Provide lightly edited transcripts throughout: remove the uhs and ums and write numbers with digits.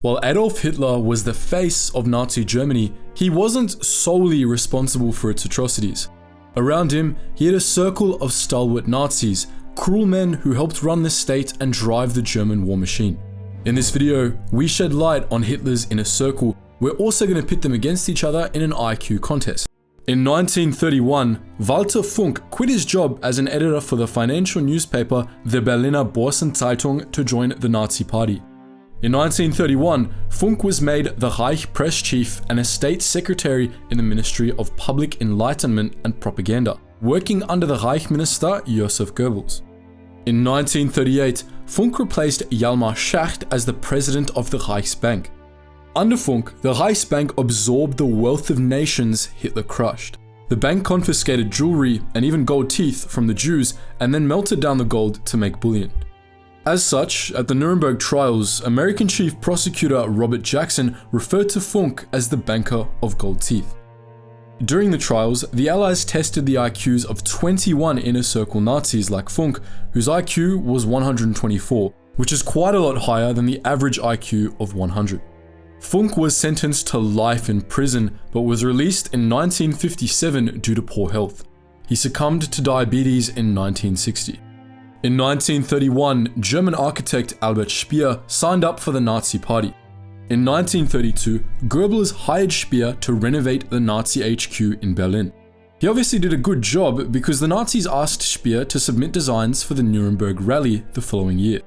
While Adolf Hitler was the face of Nazi Germany, he wasn't solely responsible for its atrocities. Around him, he had a circle of stalwart Nazis, cruel men who helped run the state and drive the German war machine. In this video, we shed light on Hitler's inner circle. We're also going to pit them against each other in an IQ contest. In 1931, Walther Funk quit his job as an editor for the financial newspaper the Berliner Börsen-Zeitung to join the Nazi Party. In 1931, Funk was made the Reich press chief and a state secretary in the Ministry of Public Enlightenment and Propaganda, working under the Reich Minister Joseph Goebbels. In 1938, Funk replaced Hjalmar Schacht as the president of the Reichsbank. Under Funk, the Reichsbank absorbed the wealth of nations Hitler crushed. The bank confiscated jewelry and even gold teeth from the Jews and then melted down the gold to make bullion. As such, at the Nuremberg trials, American Chief Prosecutor Robert Jackson referred to Funk as the banker of gold teeth. During the trials, the Allies tested the IQs of 21 inner circle Nazis like Funk, whose IQ was 124, which is quite a lot higher than the average IQ of 100. Funk was sentenced to life in prison, but was released in 1957 due to poor health. He succumbed to diabetes in 1960. In 1931, German architect Albert Speer signed up for the Nazi Party. In 1932, Goebbels hired Speer to renovate the Nazi HQ in Berlin. He obviously did a good job because the Nazis asked Speer to submit designs for the Nuremberg rally the following year.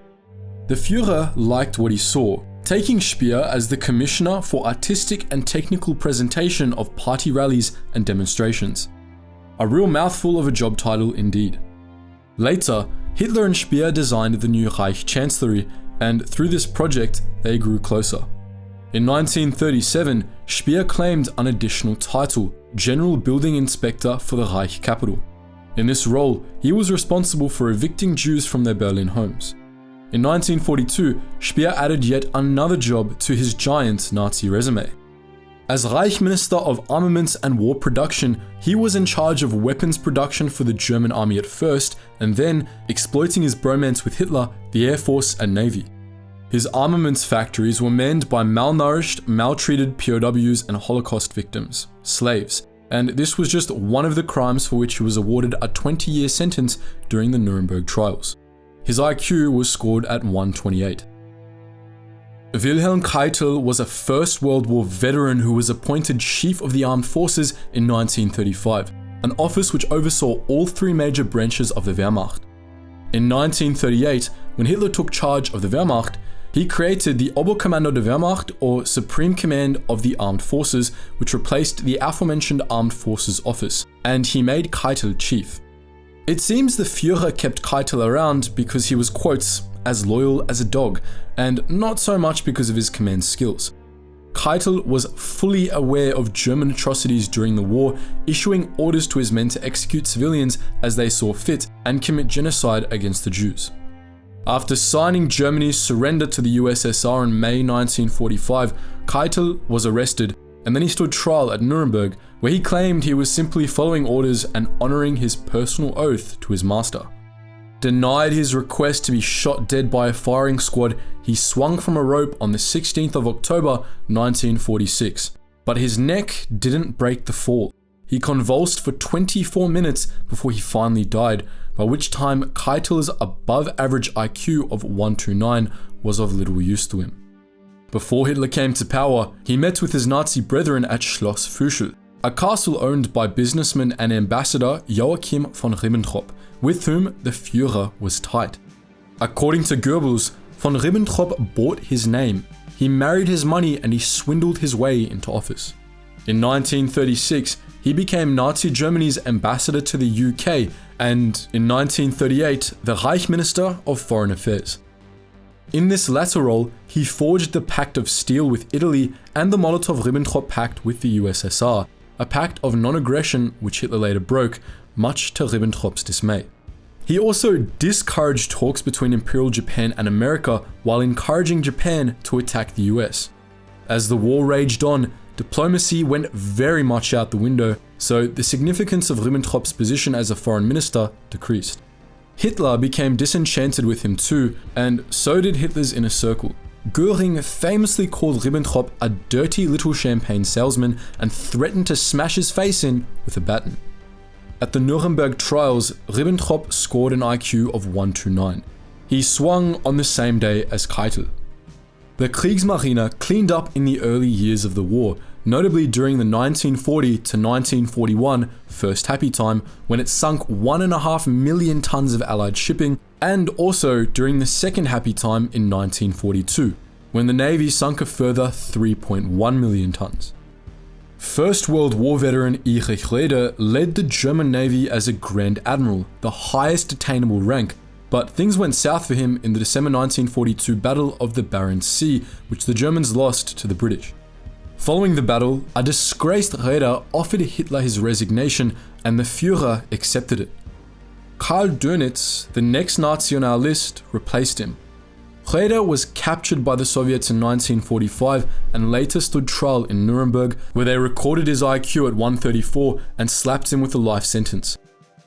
The Führer liked what he saw, taking Speer as the commissioner for artistic and technical presentation of party rallies and demonstrations. A real mouthful of a job title indeed. Later, Hitler and Speer designed the new Reich Chancellery, and through this project, they grew closer. In 1937, Speer claimed an additional title, General Building Inspector for the Reich capital. In this role, he was responsible for evicting Jews from their Berlin homes. In 1942, Speer added yet another job to his giant Nazi resume. As Reich Minister of Armaments and War Production, he was in charge of weapons production for the German army at first, and then, exploiting his bromance with Hitler, the Air Force and Navy. His armaments factories were manned by malnourished, maltreated POWs and Holocaust victims, slaves, and this was just one of the crimes for which he was awarded a 20-year sentence during the Nuremberg trials. His IQ was scored at 128. Wilhelm Keitel was a First World War veteran who was appointed Chief of the Armed Forces in 1935, an office which oversaw all three major branches of the Wehrmacht. In 1938, when Hitler took charge of the Wehrmacht, he created the Oberkommando der Wehrmacht, or Supreme Command of the Armed Forces, which replaced the aforementioned Armed Forces Office, and he made Keitel chief. It seems the Führer kept Keitel around because he was, quotes, as loyal as a dog, and not so much because of his command skills. Keitel was fully aware of German atrocities during the war, issuing orders to his men to execute civilians as they saw fit and commit genocide against the Jews. After signing Germany's surrender to the USSR in May 1945, Keitel was arrested, and then he stood trial at Nuremberg, where he claimed he was simply following orders and honoring his personal oath to his master. Denied his request to be shot dead by a firing squad, he swung from a rope on the 16th of October 1946, but his neck didn't break the fall. He convulsed for 24 minutes before he finally died, by which time Keitel's above-average IQ of 129 was of little use to him. Before Hitler came to power, he met with his Nazi brethren at Schloss Fuschl, a castle owned by businessman and ambassador Joachim von Ribbentrop, with whom the Führer was tight. According to Goebbels, von Ribbentrop bought his name. He married his money and he swindled his way into office. In 1936, he became Nazi Germany's ambassador to the UK, and in 1938, the Reich Minister of Foreign Affairs. In this latter role, he forged the Pact of Steel with Italy and the Molotov-Ribbentrop Pact with the USSR, a pact of non-aggression which Hitler later broke, much to Ribbentrop's dismay. He also discouraged talks between Imperial Japan and America while encouraging Japan to attack the US. As the war raged on, diplomacy went very much out the window, so the significance of Ribbentrop's position as a foreign minister decreased. Hitler became disenchanted with him too, and so did Hitler's inner circle. Göring famously called Ribbentrop a dirty little champagne salesman and threatened to smash his face in with a baton. At the Nuremberg trials, Ribbentrop scored an IQ of 129. He swung on the same day as Keitel. The Kriegsmarine cleaned up in the early years of the war, notably during the 1940 to 1941 First Happy Time, when it sunk 1.5 million tons of Allied shipping, and also during the Second Happy Time in 1942, when the Navy sunk a further 3.1 million tons. First World War veteran Erich Raeder led the German Navy as a Grand Admiral, the highest attainable rank, but things went south for him in the December 1942 Battle of the Barents Sea, which the Germans lost to the British. Following the battle, a disgraced Raeder offered Hitler his resignation, and the Führer accepted it. Karl Dönitz, the next Nazi on our list, replaced him. Raeder was captured by the Soviets in 1945 and later stood trial in Nuremberg, where they recorded his IQ at 134 and slapped him with a life sentence.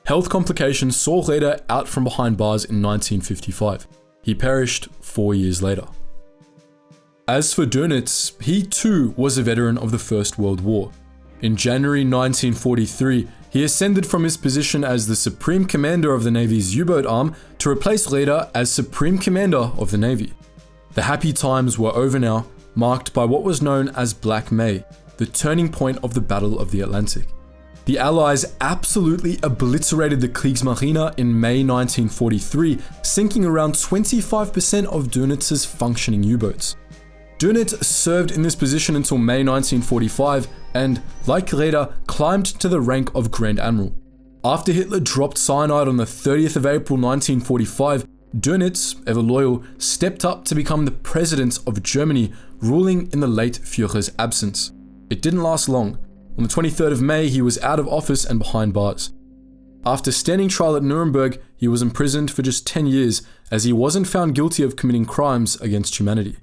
Health complications saw Raeder out from behind bars in 1955. He perished 4 years later. As for Dönitz, he too was a veteran of the First World War. In January 1943, he ascended from his position as the Supreme Commander of the Navy's U-boat arm to replace Raeder as Supreme Commander of the Navy. The happy times were over now, marked by what was known as Black May, the turning point of the Battle of the Atlantic. The Allies absolutely obliterated the Kriegsmarine in May 1943, sinking around 25% of Dönitz's functioning U-boats. Dönitz served in this position until May 1945 and, like Raeder, climbed to the rank of Grand Admiral. After Hitler dropped cyanide on the 30th of April 1945, Dönitz, ever loyal, stepped up to become the president of Germany, ruling in the late Führer's absence. It didn't last long. On the 23rd of May, he was out of office and behind bars. After standing trial at Nuremberg, he was imprisoned for just 10 years, as he wasn't found guilty of committing crimes against humanity.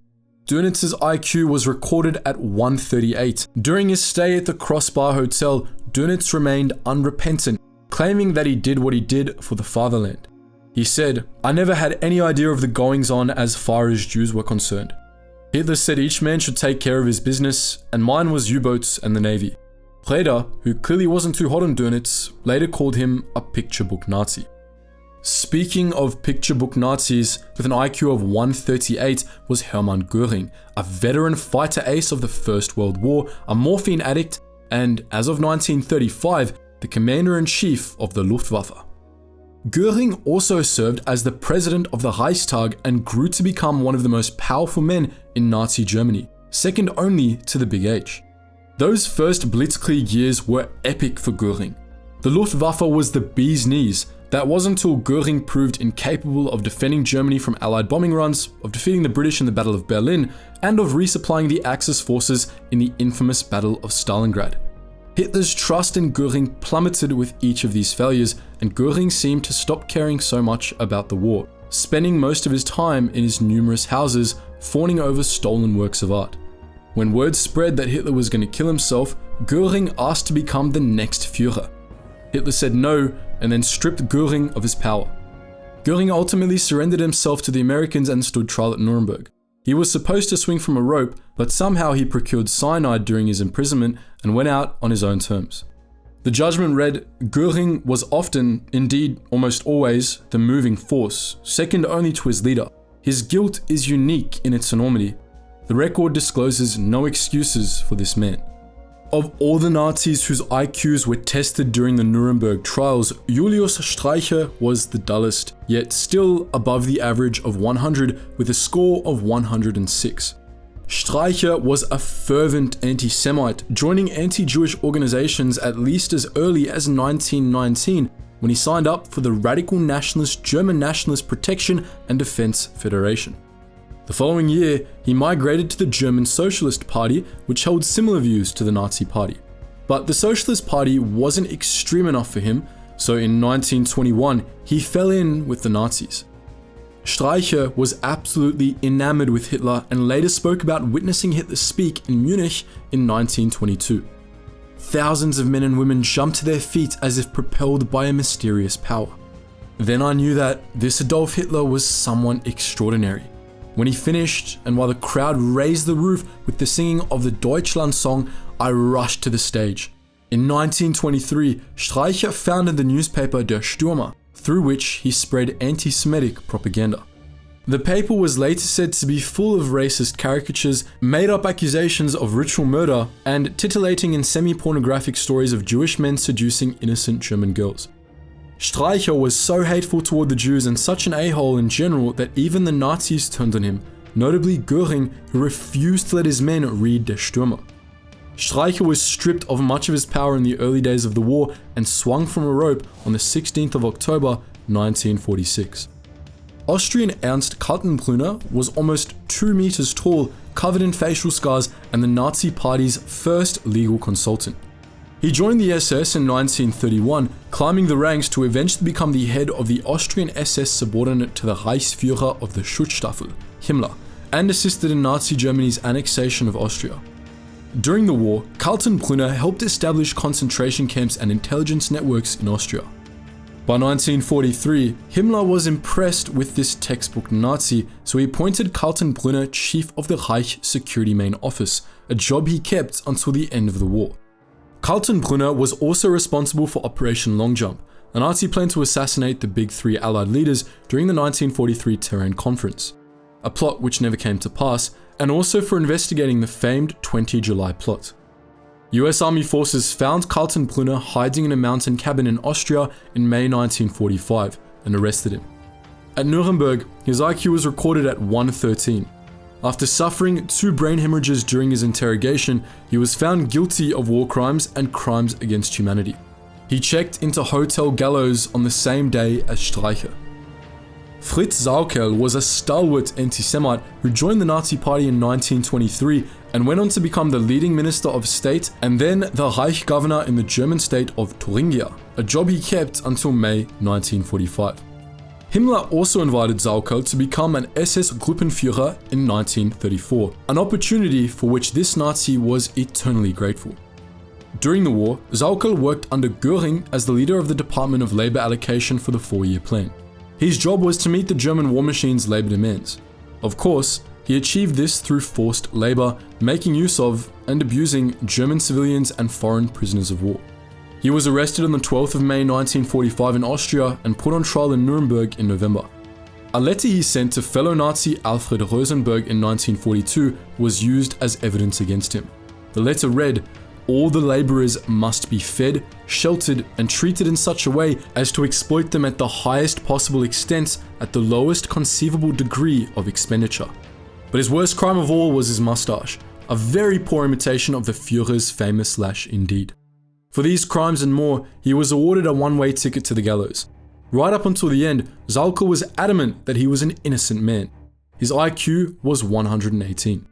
Dönitz's IQ was recorded at 138. During his stay at the Crossbar Hotel, Dönitz remained unrepentant, claiming that he did what he did for the fatherland. He said, "I never had any idea of the goings-on as far as Jews were concerned. Hitler said each man should take care of his business, and mine was U-boats and the Navy." Raeder, who clearly wasn't too hot on Dönitz, later called him a picture book Nazi. Speaking of picture book Nazis, with an IQ of 138 was Hermann Göring, a veteran fighter ace of the First World War, a morphine addict, and, as of 1935, the commander-in-chief of the Luftwaffe. Göring also served as the president of the Reichstag and grew to become one of the most powerful men in Nazi Germany, second only to the Big H. Those first Blitzkrieg years were epic for Göring. The Luftwaffe was the bee's knees. That wasn't until Göring proved incapable of defending Germany from Allied bombing runs, of defeating the British in the Battle of Berlin, and of resupplying the Axis forces in the infamous Battle of Stalingrad. Hitler's trust in Göring plummeted with each of these failures, and Göring seemed to stop caring so much about the war, spending most of his time in his numerous houses fawning over stolen works of art. When word spread that Hitler was going to kill himself, Göring asked to become the next Führer. Hitler said no, and then stripped Göring of his power. Göring ultimately surrendered himself to the Americans and stood trial at Nuremberg. He was supposed to swing from a rope, but somehow he procured cyanide during his imprisonment and went out on his own terms. The judgment read, Göring was often, indeed almost always, the moving force, second only to his leader. His guilt is unique in its enormity. The record discloses no excuses for this man. Of all the Nazis whose IQs were tested during the Nuremberg trials, Julius Streicher was the dullest, yet still above the average of 100 with a score of 106. Streicher was a fervent anti-Semite, joining anti-Jewish organizations at least as early as 1919, when he signed up for the radical nationalist German Nationalist Protection and Defense Federation. The following year, he migrated to the German Socialist Party, which held similar views to the Nazi Party. But the Socialist Party wasn't extreme enough for him, so in 1921, he fell in with the Nazis. Streicher was absolutely enamored with Hitler and later spoke about witnessing Hitler speak in Munich in 1922. Thousands of men and women jumped to their feet as if propelled by a mysterious power. Then I knew that this Adolf Hitler was someone extraordinary. When he finished, and while the crowd raised the roof with the singing of the Deutschland song, I rushed to the stage. In 1923, Streicher founded the newspaper Der Stürmer, through which he spread anti-Semitic propaganda. The paper was later said to be full of racist caricatures, made-up accusations of ritual murder, and titillating and semi-pornographic stories of Jewish men seducing innocent German girls. Streicher was so hateful toward the Jews and such an a-hole in general that even the Nazis turned on him, notably Göring, who refused to let his men read Der Stürmer. Streicher was stripped of much of his power in the early days of the war and swung from a rope on the 16th of October, 1946. Austrian Ernst Kaltenbrunner was almost 2 meters tall, covered in facial scars, and the Nazi Party's first legal consultant. He joined the SS in 1931, climbing the ranks to eventually become the head of the Austrian SS subordinate to the Reichsführer of the Schutzstaffel, Himmler, and assisted in Nazi Germany's annexation of Austria. During the war, Kaltenbrunner helped establish concentration camps and intelligence networks in Austria. By 1943, Himmler was impressed with this textbook Nazi, so he appointed Kaltenbrunner chief of the Reich Security Main Office, a job he kept until the end of the war. Kaltenbrunner was also responsible for Operation Long Jump, a Nazi plan to assassinate the big three Allied leaders during the 1943 Terrain Conference, a plot which never came to pass, and also for investigating the famed 20 July plot. US Army forces found Kaltenbrunner hiding in a mountain cabin in Austria in May 1945 and arrested him. At Nuremberg, his IQ was recorded at 113. After suffering 2 brain hemorrhages during his interrogation, he was found guilty of war crimes and crimes against humanity. He checked into Hotel Gallows on the same day as Streicher. Fritz Sauckel was a stalwart anti-Semite who joined the Nazi Party in 1923 and went on to become the leading Minister of State and then the Reich Governor in the German state of Thuringia, a job he kept until May 1945. Himmler also invited Sauckel to become an SS Gruppenführer in 1934, an opportunity for which this Nazi was eternally grateful. During the war, Sauckel worked under Göring as the leader of the Department of Labor Allocation for the 4-year plan. His job was to meet the German war machine's labor demands. Of course, he achieved this through forced labor, making use of and abusing German civilians and foreign prisoners of war. He was arrested on the 12th of May 1945 in Austria and put on trial in Nuremberg in November. A letter he sent to fellow Nazi Alfred Rosenberg in 1942 was used as evidence against him. The letter read, "All the laborers must be fed, sheltered, and treated in such a way as to exploit them at the highest possible extent at the lowest conceivable degree of expenditure." But his worst crime of all was his mustache, a very poor imitation of the Führer's famous slash indeed. For these crimes and more, he was awarded a one-way ticket to the gallows. Right up until the end, Sauckel was adamant that he was an innocent man. His IQ was 118.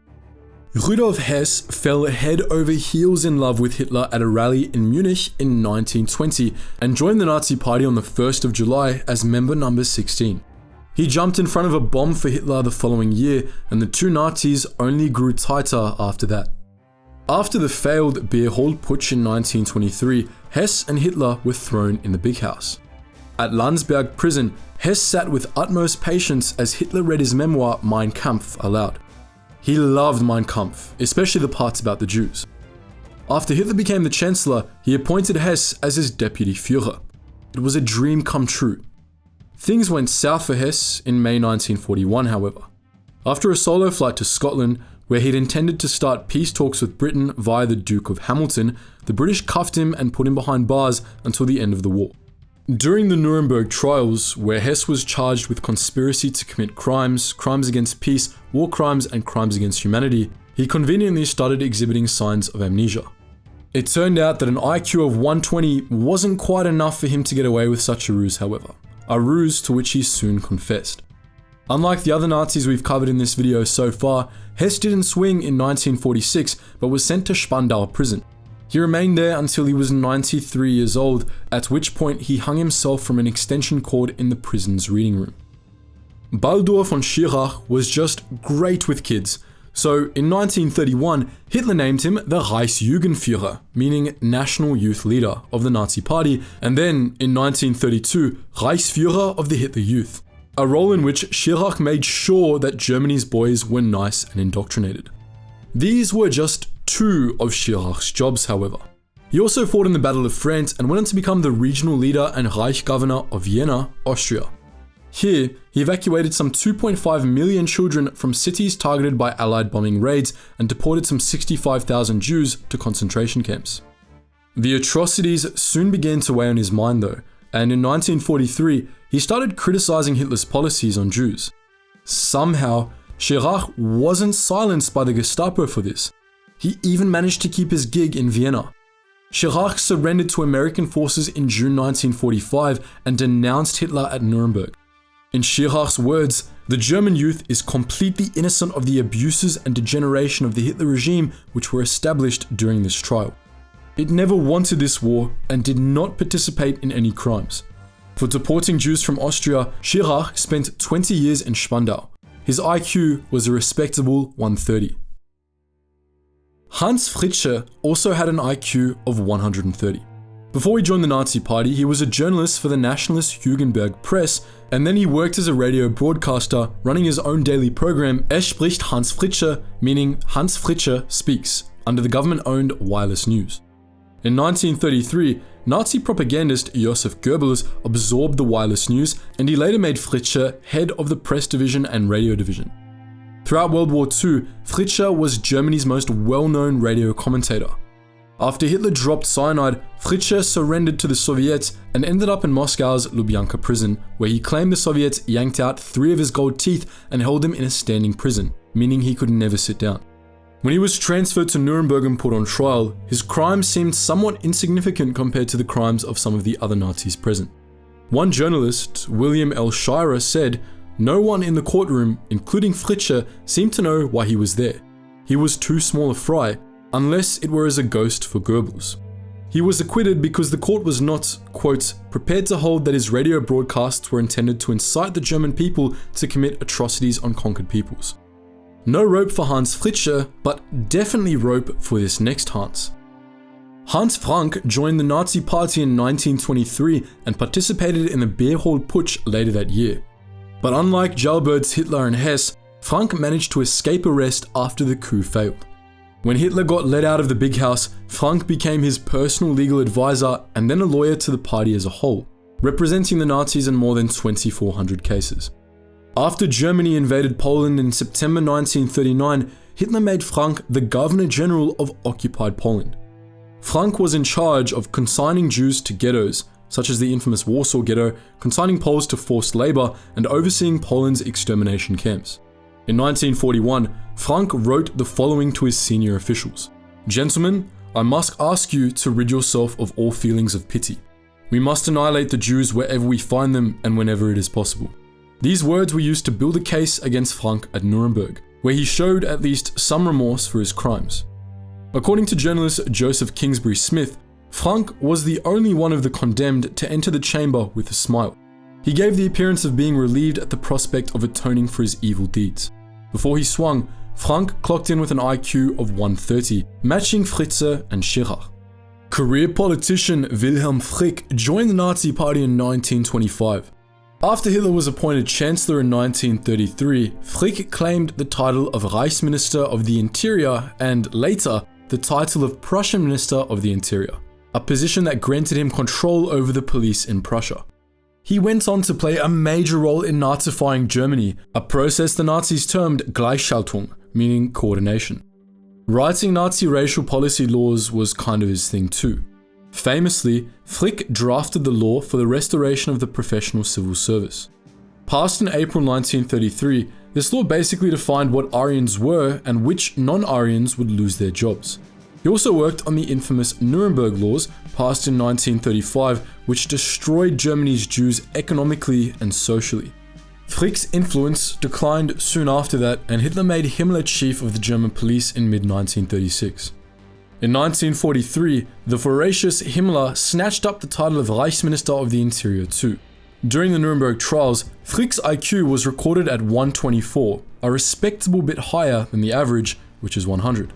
Rudolf Hess fell head over heels in love with Hitler at a rally in Munich in 1920 and joined the Nazi Party on the 1st of July as member number 16. He jumped in front of a bomb for Hitler the following year, and the two Nazis only grew tighter after that. After the failed Beerhold Putsch in 1923, Hess and Hitler were thrown in the big house. At Landsberg prison, Hess sat with utmost patience as Hitler read his memoir Mein Kampf aloud. He loved Mein Kampf, especially the parts about the Jews. After Hitler became the Chancellor, he appointed Hess as his deputy Führer. It was a dream come true. Things went south for Hess in May 1941, however. After a solo flight to Scotland, where he'd intended to start peace talks with Britain via the Duke of Hamilton, the British cuffed him and put him behind bars until the end of the war. During the Nuremberg trials, where Hess was charged with conspiracy to commit crimes, crimes against peace, war crimes, and crimes against humanity, he conveniently started exhibiting signs of amnesia. It turned out that an IQ of 120 wasn't quite enough for him to get away with such a ruse, however, a ruse to which he soon confessed. Unlike the other Nazis we've covered in this video so far, Hess didn't swing in 1946, but was sent to Spandau prison. He remained there until he was 93 years old, at which point he hung himself from an extension cord in the prison's reading room. Baldur von Schirach was just great with kids, so in 1931, Hitler named him the Reichsjugendführer, meaning National Youth Leader of the Nazi Party, and then in 1932, Reichsführer of the Hitler Youth. a role in which Schirach made sure that Germany's boys were nice and indoctrinated. These were just two of Schirach's jobs, however. He also fought in the Battle of France and went on to become the regional leader and Reich governor of Vienna, Austria. Here, he evacuated some 2.5 million children from cities targeted by Allied bombing raids and deported some 65,000 Jews to concentration camps. The atrocities soon began to weigh on his mind though, and in 1943, he started criticizing Hitler's policies on Jews. Somehow, Schirach wasn't silenced by the Gestapo for this. He even managed to keep his gig in Vienna. Schirach surrendered to American forces in June 1945 and denounced Hitler at Nuremberg. In Schirach's words, the German youth is completely innocent of the abuses and degeneration of the Hitler regime which were established during this trial. It never wanted this war and did not participate in any crimes. For deporting Jews from Austria, Schirach spent 20 years in Spandau. His IQ was a respectable 130. Hans Fritzsche also had an IQ of 130. Before he joined the Nazi Party, he was a journalist for the nationalist Hugenberg Press, and then he worked as a radio broadcaster, running his own daily program, spricht Hans Fritzsche, meaning Hans Fritzsche speaks, under the government-owned Wireless News. In 1933, Nazi propagandist Josef Goebbels absorbed the Wireless News, and he later made Fritzsche head of the press division and radio division. Throughout World War II, Fritzsche was Germany's most well-known radio commentator. After Hitler dropped cyanide, Fritzsche surrendered to the Soviets and ended up in Moscow's Lubyanka prison, where he claimed the Soviets yanked out 3 of his gold teeth and held him in a standing prison, meaning he could never sit down. When he was transferred to Nuremberg and put on trial, his crimes seemed somewhat insignificant compared to the crimes of some of the other Nazis present. One journalist, William L. Shirer, said, "No one in the courtroom, including Fritzsche, seemed to know why he was there. He was too small a fry, unless it were as a ghost for Goebbels." He was acquitted because the court was not, quote, prepared to hold that his radio broadcasts were intended to incite the German people to commit atrocities on conquered peoples. No rope for Hans Fritzsche, but definitely rope for this next Hans. Hans Frank joined the Nazi Party in 1923 and participated in the Beerhold Putsch later that year. But unlike jailbirds Hitler and Hess, Frank managed to escape arrest after the coup failed. When Hitler got let out of the big house, Frank became his personal legal advisor and then a lawyer to the party as a whole, representing the Nazis in more than 2,400 cases. After Germany invaded Poland in September 1939, Hitler made Frank the Governor General of occupied Poland. Frank was in charge of consigning Jews to ghettos, such as the infamous Warsaw Ghetto, consigning Poles to forced labor, and overseeing Poland's extermination camps. In 1941, Frank wrote the following to his senior officials: "Gentlemen, I must ask you to rid yourself of all feelings of pity. We must annihilate the Jews wherever we find them and whenever it is possible." These words were used to build a case against Frank at Nuremberg, where he showed at least some remorse for his crimes. According to journalist Joseph Kingsbury Smith, Frank was the only one of the condemned to enter the chamber with a smile. He gave the appearance of being relieved at the prospect of atoning for his evil deeds. Before he swung, Frank clocked in with an IQ of 130, matching Fritzsche and Schirach. Career politician Wilhelm Frick joined the Nazi Party in 1925. After Hitler was appointed Chancellor in 1933, Frick claimed the title of Reichsminister of the Interior and, later, the title of Prussian Minister of the Interior, a position that granted him control over the police in Prussia. He went on to play a major role in Nazifying Germany, a process the Nazis termed Gleichschaltung, meaning coordination. Writing Nazi racial policy laws was kind of his thing too. Famously, Frick drafted the law for the restoration of the professional civil service. Passed in April 1933, this law basically defined what Aryans were and which non-Aryans would lose their jobs. He also worked on the infamous Nuremberg laws, passed in 1935, which destroyed Germany's Jews economically and socially. Frick's influence declined soon after that, and Hitler made Himmler chief of the German police in mid-1936. In 1943, the voracious Himmler snatched up the title of Reichsminister of the Interior too. During the Nuremberg trials, Frick's IQ was recorded at 124, a respectable bit higher than the average, which is 100.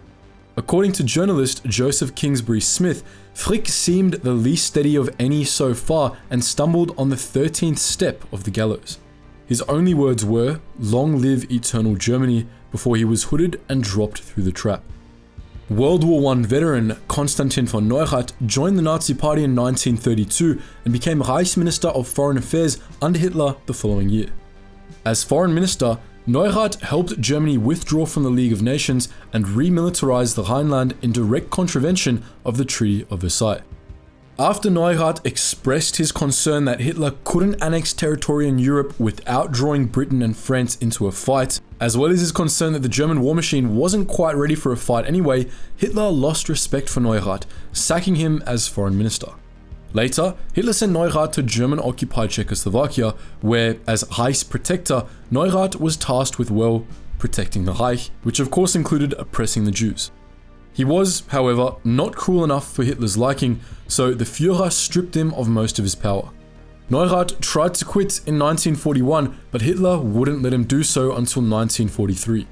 According to journalist Joseph Kingsbury Smith, Frick seemed the least steady of any so far and stumbled on the 13th step of the gallows. His only words were, "Long live eternal Germany," before he was hooded and dropped through the trap. World War I veteran Konstantin von Neurath joined the Nazi Party in 1932 and became Reichsminister of Foreign Affairs under Hitler the following year. As Foreign Minister, Neurath helped Germany withdraw from the League of Nations and remilitarize the Rhineland in direct contravention of the Treaty of Versailles. After Neurath expressed his concern that Hitler couldn't annex territory in Europe without drawing Britain and France into a fight, as well as his concern that the German war machine wasn't quite ready for a fight anyway, Hitler lost respect for Neurath, sacking him as foreign minister. Later, Hitler sent Neurath to German-occupied Czechoslovakia, where, as Reichsprotector, Neurath was tasked with, well, protecting the Reich, which of course included oppressing the Jews. He was, however, not cruel enough for Hitler's liking, so the Führer stripped him of most of his power. Neurath tried to quit in 1941, but Hitler wouldn't let him do so until 1943.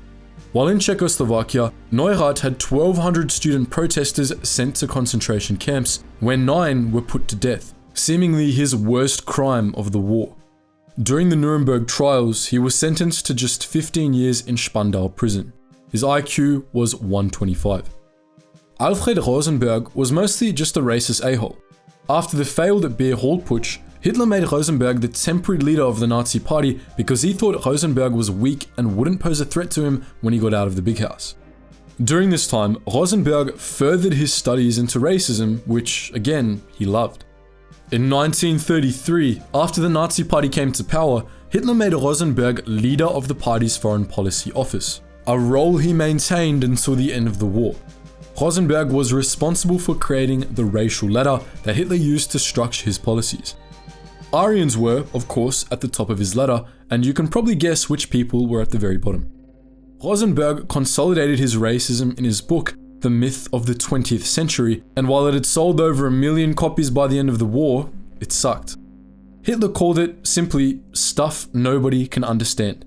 While in Czechoslovakia, Neurath had 1,200 student protesters sent to concentration camps, where 9 were put to death, seemingly his worst crime of the war. During the Nuremberg trials, he was sentenced to just 15 years in Spandau prison. His IQ was 125. Alfred Rosenberg was mostly just a racist a-hole. After the failed Beer Hall Putsch, Hitler made Rosenberg the temporary leader of the Nazi Party because he thought Rosenberg was weak and wouldn't pose a threat to him when he got out of the big house. During this time, Rosenberg furthered his studies into racism, which, again, he loved. In 1933, after the Nazi Party came to power, Hitler made Rosenberg leader of the party's foreign policy office, a role he maintained until the end of the war. Rosenberg was responsible for creating the racial ladder that Hitler used to structure his policies. Aryans were, of course, at the top of his ladder, and you can probably guess which people were at the very bottom. Rosenberg consolidated his racism in his book, The Myth of the 20th Century, and while it had sold over 1 million copies by the end of the war, it sucked. Hitler called it simply stuff nobody can understand.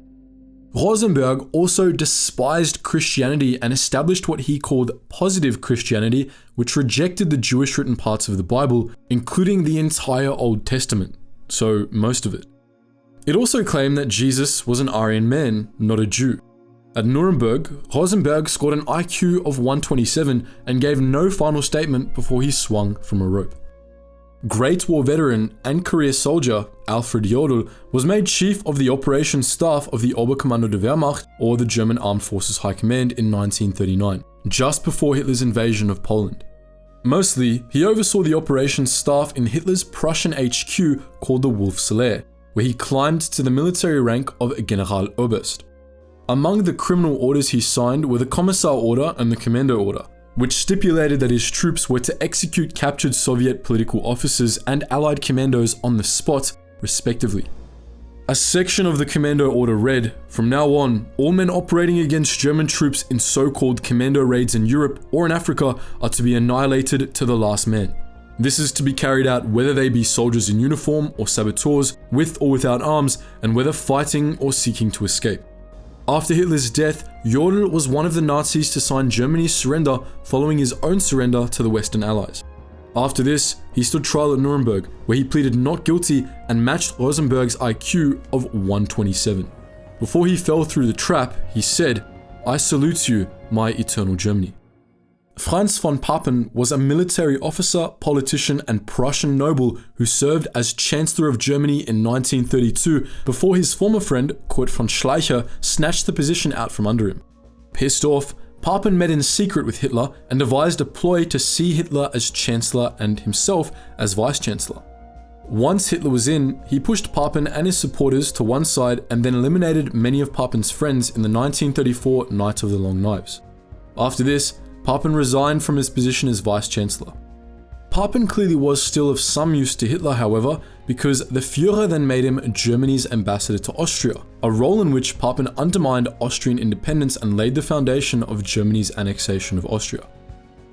Rosenberg also despised Christianity and established what he called positive Christianity, which rejected the Jewish written parts of the Bible, including the entire Old Testament, so most of it. It also claimed that Jesus was an Aryan man, not a Jew. At Nuremberg, Rosenberg scored an IQ of 127 and gave no final statement before he swung from a rope. Great War veteran and career soldier Alfred Jodl was made chief of the operations staff of the Oberkommando der Wehrmacht, or the German Armed Forces High Command, in 1939, just before Hitler's invasion of Poland. Mostly, he oversaw the operations staff in Hitler's Prussian HQ called the Wolfsalaire, where he climbed to the military rank of Generaloberst. Among the criminal orders he signed were the Commissar Order and the Commando Order, which stipulated that his troops were to execute captured Soviet political officers and Allied commandos on the spot, respectively. A section of the Commando Order read, "From now on, all men operating against German troops in so-called commando raids in Europe or in Africa are to be annihilated to the last man. This is to be carried out whether they be soldiers in uniform or saboteurs, with or without arms, and whether fighting or seeking to escape." After Hitler's death, Jodl was one of the Nazis to sign Germany's surrender following his own surrender to the Western Allies. After this, he stood trial at Nuremberg, where he pleaded not guilty and matched Rosenberg's IQ of 127. Before he fell through the trap, he said, "I salute you, my eternal Germany." Franz von Papen was a military officer, politician, and Prussian noble who served as Chancellor of Germany in 1932 before his former friend, Kurt von Schleicher, snatched the position out from under him. Pissed off, Papen met in secret with Hitler and devised a ploy to see Hitler as Chancellor and himself as Vice-Chancellor. Once Hitler was in, he pushed Papen and his supporters to one side and then eliminated many of Papen's friends in the 1934 Night of the Long Knives. After this, Papen resigned from his position as Vice-Chancellor. Papen clearly was still of some use to Hitler, however, because the Führer then made him Germany's ambassador to Austria, a role in which Papen undermined Austrian independence and laid the foundation of Germany's annexation of Austria.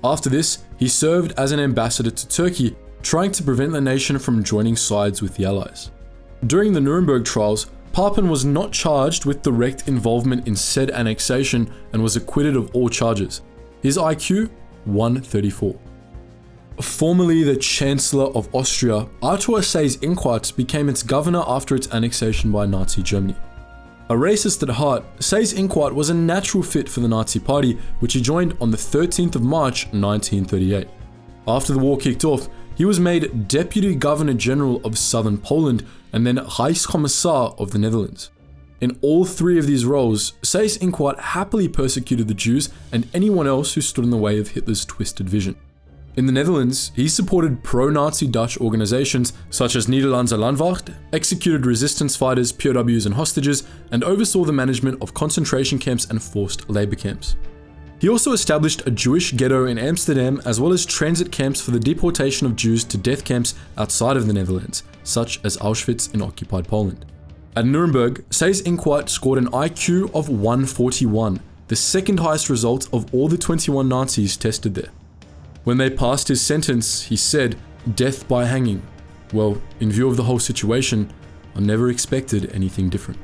After this, he served as an ambassador to Turkey, trying to prevent the nation from joining sides with the Allies. During the Nuremberg trials, Papen was not charged with direct involvement in said annexation and was acquitted of all charges. His IQ, 134. Formerly the Chancellor of Austria, Arthur Seyss-Inquart became its governor after its annexation by Nazi Germany. A racist at heart, Seyss-Inquart was a natural fit for the Nazi Party, which he joined on the 13th of March 1938. After the war kicked off, he was made Deputy Governor General of Southern Poland and then Reichskommissar of the Netherlands. In all three of these roles, Seyss-Inquart happily persecuted the Jews and anyone else who stood in the way of Hitler's twisted vision. In the Netherlands, he supported pro-Nazi Dutch organizations such as Nederlandse Landwacht, executed resistance fighters, POWs and hostages, and oversaw the management of concentration camps and forced labor camps. He also established a Jewish ghetto in Amsterdam as well as transit camps for the deportation of Jews to death camps outside of the Netherlands, such as Auschwitz in occupied Poland. At Nuremberg, Seyss-Inquart scored an IQ of 141, the second highest result of all the 21 Nazis tested there. When they passed his sentence, he said, "Death by hanging." Well, in view of the whole situation, I never expected anything different.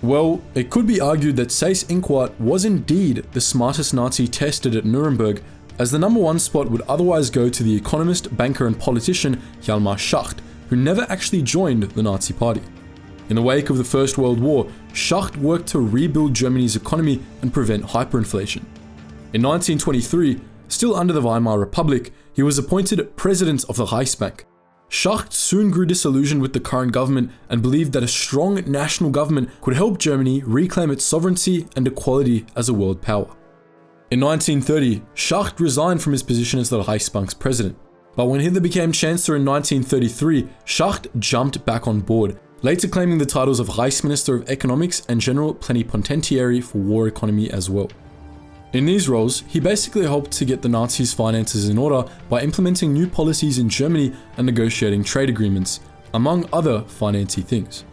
Well, it could be argued that Seyss-Inquart was indeed the smartest Nazi tested at Nuremberg, as the number one spot would otherwise go to the economist, banker and politician Hjalmar Schacht, who never actually joined the Nazi Party. In the wake of the First World War, Schacht worked to rebuild Germany's economy and prevent hyperinflation. In 1923, still under the Weimar Republic, he was appointed president of the Reichsbank. Schacht soon grew disillusioned with the current government and believed that a strong national government could help Germany reclaim its sovereignty and equality as a world power. In 1930, Schacht resigned from his position as the Reichsbank's president. But when Hitler became Chancellor in 1933, Schacht jumped back on board, later claiming the titles of Reichsminister of Economics and General Plenipotentiary for War Economy as well. In these roles, he basically helped to get the Nazis' finances in order by implementing new policies in Germany and negotiating trade agreements, among other financy things.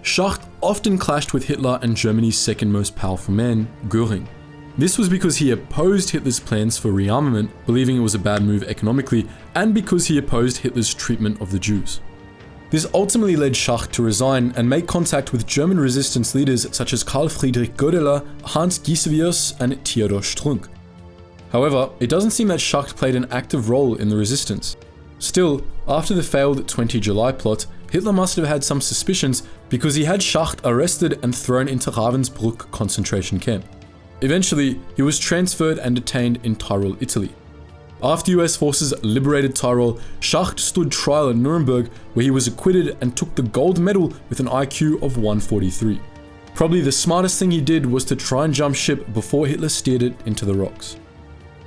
Schacht often clashed with Hitler and Germany's second most powerful man, Göring. This was because he opposed Hitler's plans for rearmament, believing it was a bad move economically, and because he opposed Hitler's treatment of the Jews. This ultimately led Schacht to resign and make contact with German resistance leaders such as Karl Friedrich Godeler, Hans Gisevius, and Theodor Strunk. However, it doesn't seem that Schacht played an active role in the resistance. Still, after the failed 20 July plot, Hitler must have had some suspicions because he had Schacht arrested and thrown into Ravensbrück concentration camp. Eventually, he was transferred and detained in Tyrol, Italy. After US forces liberated Tyrol, Schacht stood trial at Nuremberg, where he was acquitted and took the gold medal with an IQ of 143. Probably the smartest thing he did was to try and jump ship before Hitler steered it into the rocks.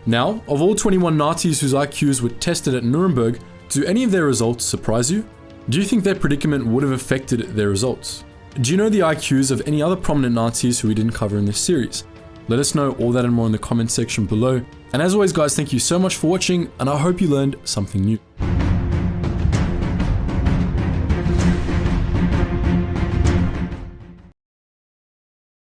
Now, of all 21 Nazis whose IQs were tested at Nuremberg, do any of their results surprise you? Do you think their predicament would have affected their results? Do you know the IQs of any other prominent Nazis who we didn't cover in this series? Let us know all that and more in the comment section below. And as always guys, thank you so much for watching, and I hope you learned something new.